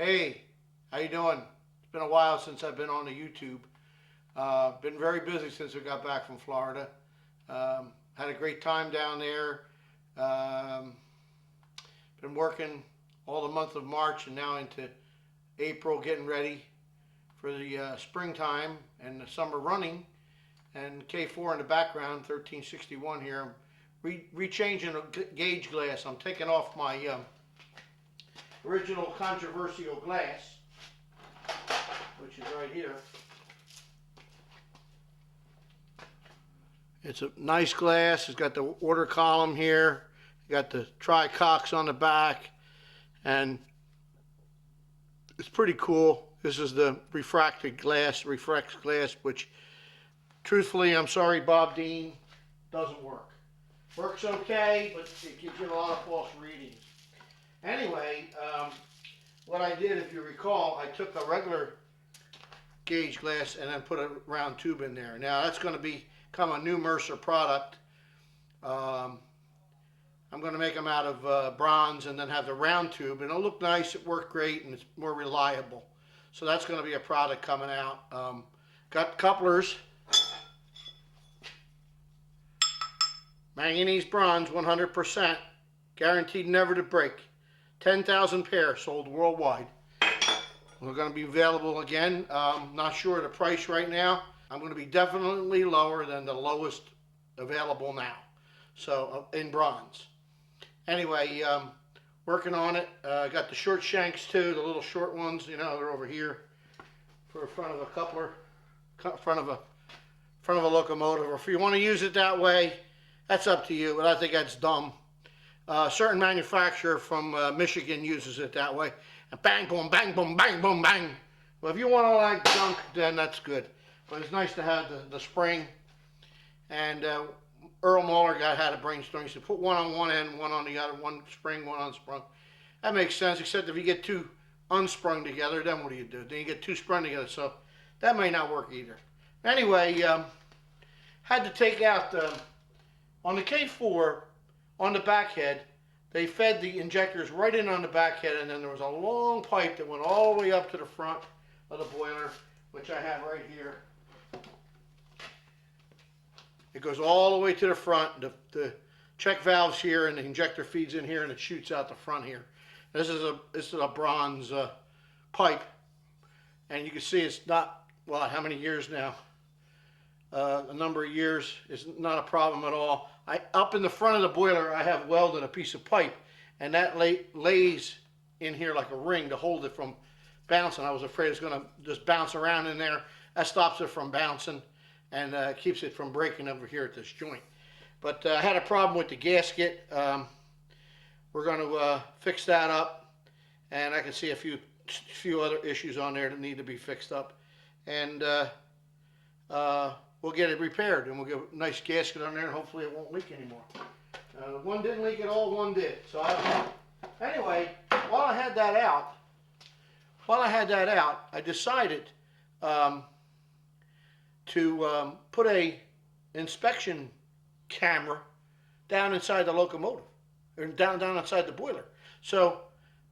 Hey, how you doing? It's been a while since I've been on the YouTube. Been very busy since we got back from Florida. Had a great time down there. Um, Been working all the month of March and now into April, getting ready for the springtime and the summer running. And K4 in the background, 1361 here. I'm rechanging a gauge glass. I'm taking off my original controversial glass, which is right here. It's a nice glass. It's got the order column here. You got the tri-cox on the back, and it's pretty cool. This is the refracted glass, reflex glass, which, truthfully, I'm sorry, Bob Dean, doesn't work. Works okay, but it gives you a lot of false readings. Anyway, what I did, if you recall, I took a regular gauge glass and then put a round tube in there. Now that's going to become a new Mercer product. I'm going to make them out of bronze and then have the round tube, and it'll look nice. It worked great, and it's more reliable. So that's going to be a product coming out. Got couplers, manganese bronze, 100%, guaranteed never to break. 10,000 pairs sold worldwide. We're going to be available again. Not sure of the price right now. I'm going to be definitely lower than the lowest available now. So in bronze. Anyway, working on it. Got the short shanks too, the little short ones. You know, they're over here for front of a coupler, front of a locomotive. Or if you want to use it that way, that's up to you. But I think that's dumb. Certain manufacturer from Michigan uses it that way. And bang, boom, bang, boom, bang, boom, bang. Well, if you want to like junk, then that's good. But it's nice to have the spring. And Earl Muller had a brainstorm. He said, put one on one end, one on the other, one spring, one unsprung. That makes sense, except if you get two unsprung together, then what do you do? Then you get two sprung together, so that may not work either. Anyway, had to take out, on the K4, on the back head, they fed the injectors right in on the back head, and then there was a long pipe that went all the way up to the front of the boiler, which I have right here. It goes all the way to the front. The check valve's here, and the injector feeds in here, and it shoots out the front here. This is a bronze pipe, and you can see it's not, well, how many years now? A number of years. It's not a problem at all. Up in the front of the boiler, I have welded a piece of pipe, and that lays in here like a ring to hold it from bouncing. I was afraid it's going to just bounce around in there. That stops it from bouncing and keeps it from breaking over here at this joint. But I had a problem with the gasket. We're going to fix that up, and I can see a few other issues on there that need to be fixed up. And we'll get it repaired, and we'll get a nice gasket on there, and hopefully it won't leak anymore. One didn't leak at all, one did. So anyway, while I had that out, I decided to put a inspection camera down inside the locomotive, or down inside the boiler. So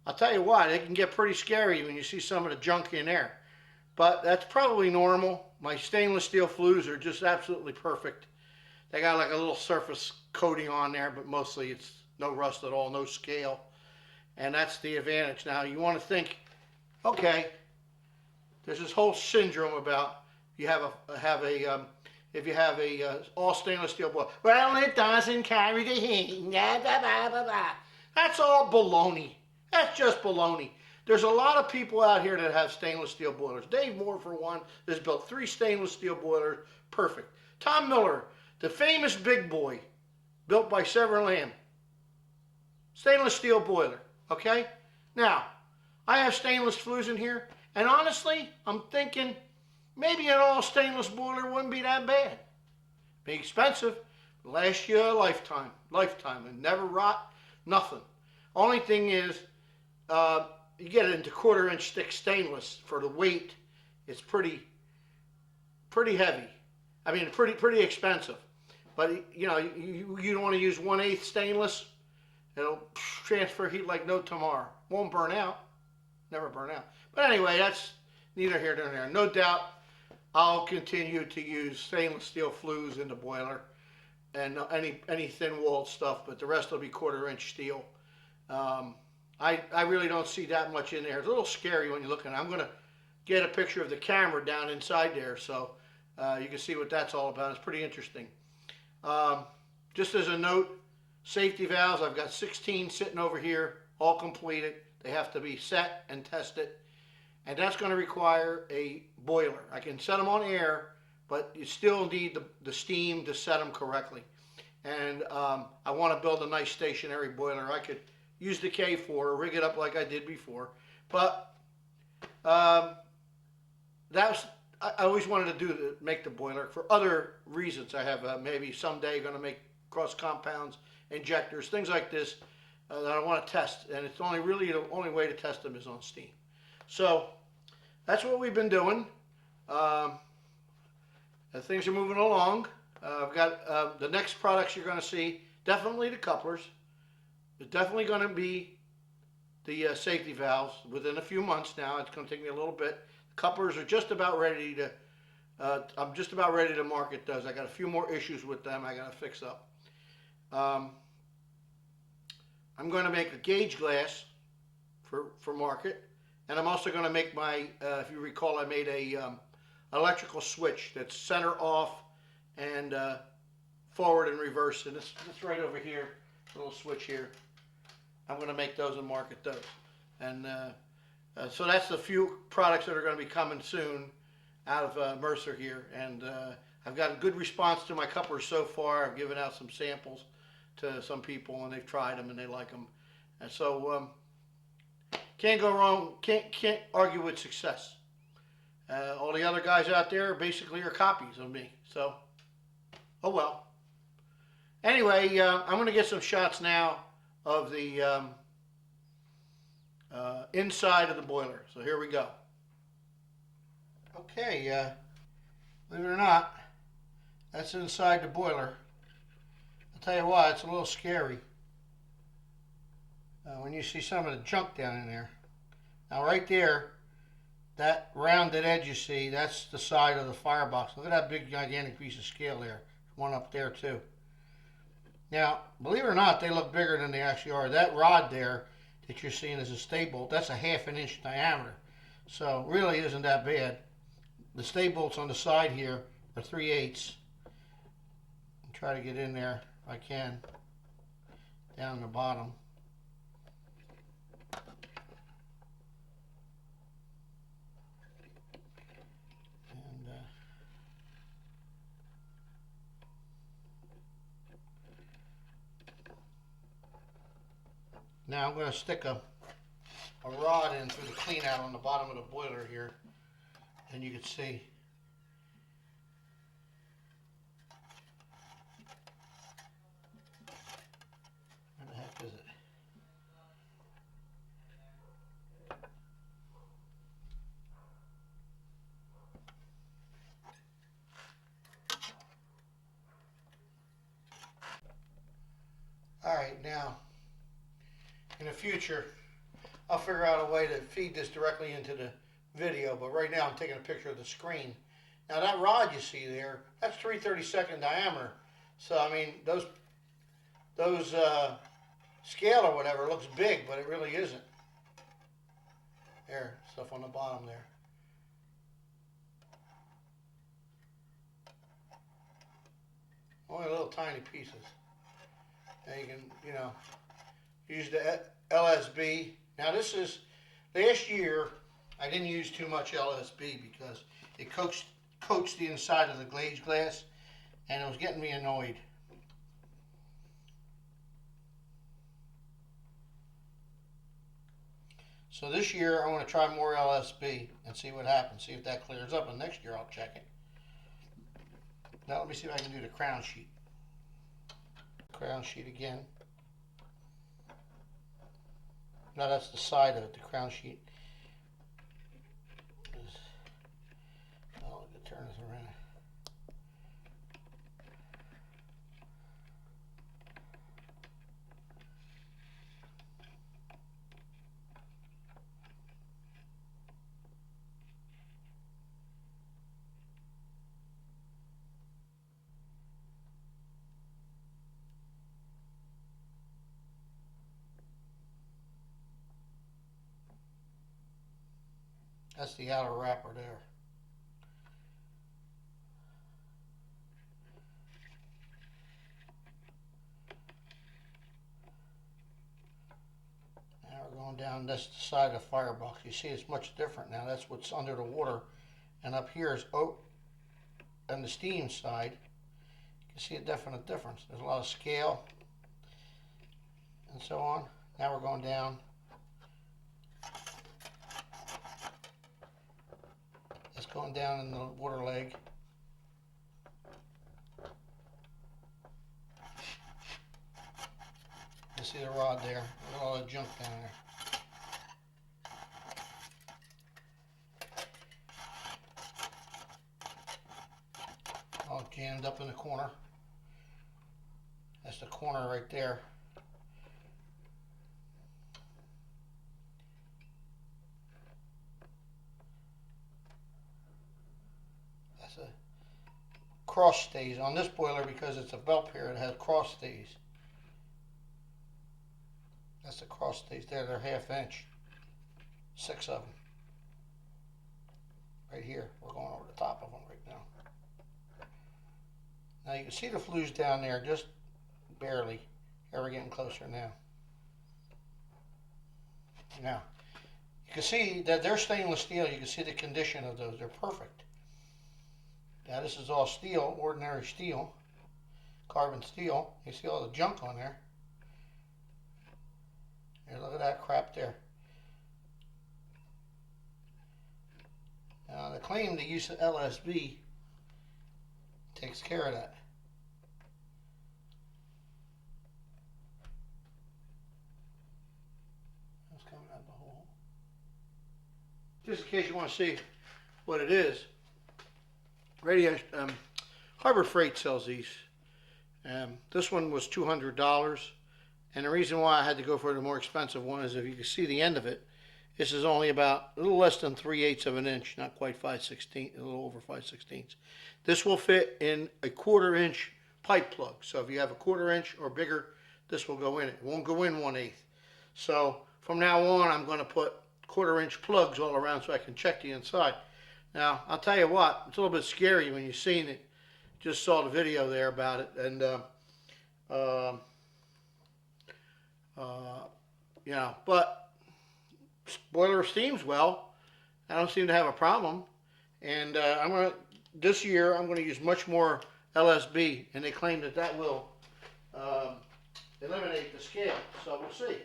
I'll tell you what, it can get pretty scary when you see some of the junk in there. But that's probably normal. My stainless steel flues are just absolutely perfect. They got like a little surface coating on there, but mostly it's no rust at all, no scale. And that's the advantage. Now you want to think, okay, there's this whole syndrome about if you have a all stainless steel boiler. Well, it doesn't carry the heat. That's all baloney. That's just baloney. There's a lot of people out here that have stainless steel boilers. Dave Moore, for one, has built 3 stainless steel boilers. Perfect. Tom Miller, the famous big boy, built by Sever Lamb. Stainless steel boiler. Okay? Now, I have stainless flues in here, and honestly, I'm thinking maybe an all stainless boiler wouldn't be that bad. Be expensive, last you a lifetime, and never rot, nothing. Only thing is, you get it into 1/4-inch thick stainless for the weight. It's pretty heavy. I mean, pretty expensive. But you know, you don't want to use 1/8 stainless. It'll transfer heat like no tomorrow. Won't burn out. never burn out. But anyway, that's neither here nor there. No doubt I'll continue to use stainless steel flues in the boiler and any thin walled stuff, but the rest will be 1/4 inch steel. I really don't see that much in there. It's a little scary when you look at it. I'm going to get a picture of the camera down inside there so you can see what that's all about. It's pretty interesting. Just as a note, safety valves, I've got 16 sitting over here, all completed. They have to be set and tested, and that's going to require a boiler. I can set them on air, but you still need the steam to set them correctly. And I want to build a nice stationary boiler. I could use the K4, rig it up like I did before, but I always wanted to make the boiler for other reasons. I have maybe someday going to make cross compounds, injectors, things like this that I want to test, and it's really the only way to test them is on steam. So that's what we've been doing. Things are moving along. I've got the next products you're going to see, definitely the couplers. It's definitely going to be the safety valves within a few months now. It's going to take me a little bit. The couplers are just about ready to, I'm just about ready to market those. I got a few more issues with them I got to fix up. I'm going to make a gauge glass for market, and I'm also going to make my, if you recall, I made a electrical switch that's center off and forward and reverse, and it's right over here, a little switch here. I'm going to make those and market those, and so that's the few products that are going to be coming soon out of Mercer here, and I've got a good response to my couplers so far. I've given out some samples to some people, and they've tried them and they like them, and so can't go wrong. Can't argue with success. All the other guys out there basically are copies of me, so oh well. Anyway, I'm going to get some shots now of the inside of the boiler. So here we go. Okay, believe it or not, that's inside the boiler. I'll tell you what, it's a little scary when you see some of the junk down in there. Now right there, that rounded edge you see, that's the side of the firebox. Look at that big gigantic piece of scale there. There's one up there too. Now, believe it or not, they look bigger than they actually are. That rod there that you're seeing is a stay bolt. That's a 1/2 inch diameter. So really isn't that bad. The stay bolts on the side here are 3/8. Try to get in there if I can, down the bottom. And now I'm going to stick a rod in through the clean out on the bottom of the boiler here, and you can see. Where the heck is it? Alright, now in the future I'll figure out a way to feed this directly into the video, but right now I'm taking a picture of the screen. Now that rod you see there, that's 3/32 diameter. So I mean those scale or whatever looks big, but it really isn't. There, stuff on the bottom there. Only little tiny pieces. Now you can, use the LSB. Now this is, last year I didn't use too much LSB because it coats the inside of the glazed glass, and it was getting me annoyed. So this year I want to try more LSB and see what happens, see if that clears up, and next year I'll check it. Now let me see if I can do the crown sheet. Crown sheet again. Now that's the side of it, the crown sheet. Oh, let me turn this around. That's the outer wrapper there. Now we're going down this side of the firebox. You see it's much different now. That's what's under the water. And up here is oak on the steam side. You can see a definite difference. There's a lot of scale and so on. Now we're going down. It's going down in the water leg. You see the rod there. There's all the junk down there. All jammed up in the corner. That's the corner right there. That's a cross stays on this boiler because it's a belt pair. It has cross stays. That's the cross stays there. They're 1/2 inch. 6 of them. Right here. We're going over the top of them right now. Now you can see the flues down there just barely. Here we're getting closer now. Now, you can see that they're stainless steel. You can see the condition of those. They're perfect. Now this is all steel, ordinary steel, carbon steel. You see all the junk on there. Here, look at that crap there. Now, the claim to use of LSB takes care of that. That's coming out the hole. Just in case you want to see what it is, Harbor Freight sells these. This one was $200. And the reason why I had to go for the more expensive one is if you can see the end of it, this is only about a little less than 3/8 of an inch, not quite 5/16, a little over 5/16. This will fit in a 1/4 inch pipe plug. So if you have a 1/4 inch or bigger, this will go in it. It won't go in 1/8. So from now on, I'm going to put 1/4 inch plugs all around so I can check the inside. Now, I'll tell you what, it's a little bit scary when you've seen it. Just saw the video there about it. And, you know, but boiler steams well. I don't seem to have a problem. And this year I'm going to use much more LSB, and they claim that that will eliminate the scale. So we'll see.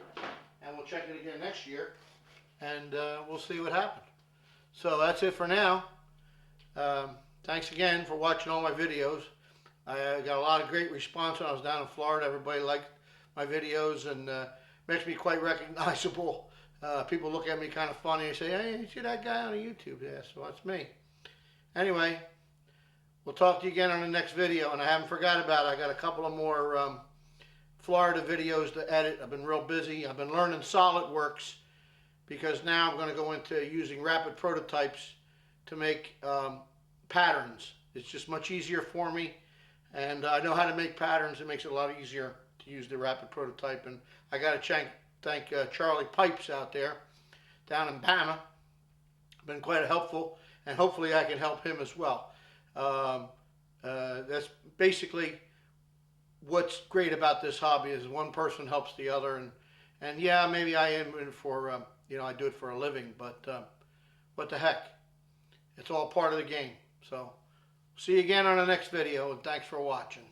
And we'll check it again next year, and we'll see what happens. So that's it for now. Thanks again for watching all my videos. I got a lot of great response when I was down in Florida. Everybody liked my videos, and makes me quite recognizable. People look at me kind of funny and say, "Hey, you see that guy on YouTube?" Yeah, so that's me. Anyway, we'll talk to you again on the next video. And I haven't forgot about it. I got a couple of more Florida videos to edit. I've been real busy. I've been learning SolidWorks because now I'm going to go into using rapid prototypes to make patterns. It's just much easier for me, and I know how to make patterns. It makes it a lot easier to use the rapid prototype. And I got to thank Charlie Pipes out there down in Bama. Been quite helpful, and hopefully I can help him as well. That's basically what's great about this hobby is one person helps the other, and yeah, maybe I am in for I do it for a living, but what the heck, it's all part of the game. So see you again on the next video, and thanks for watching.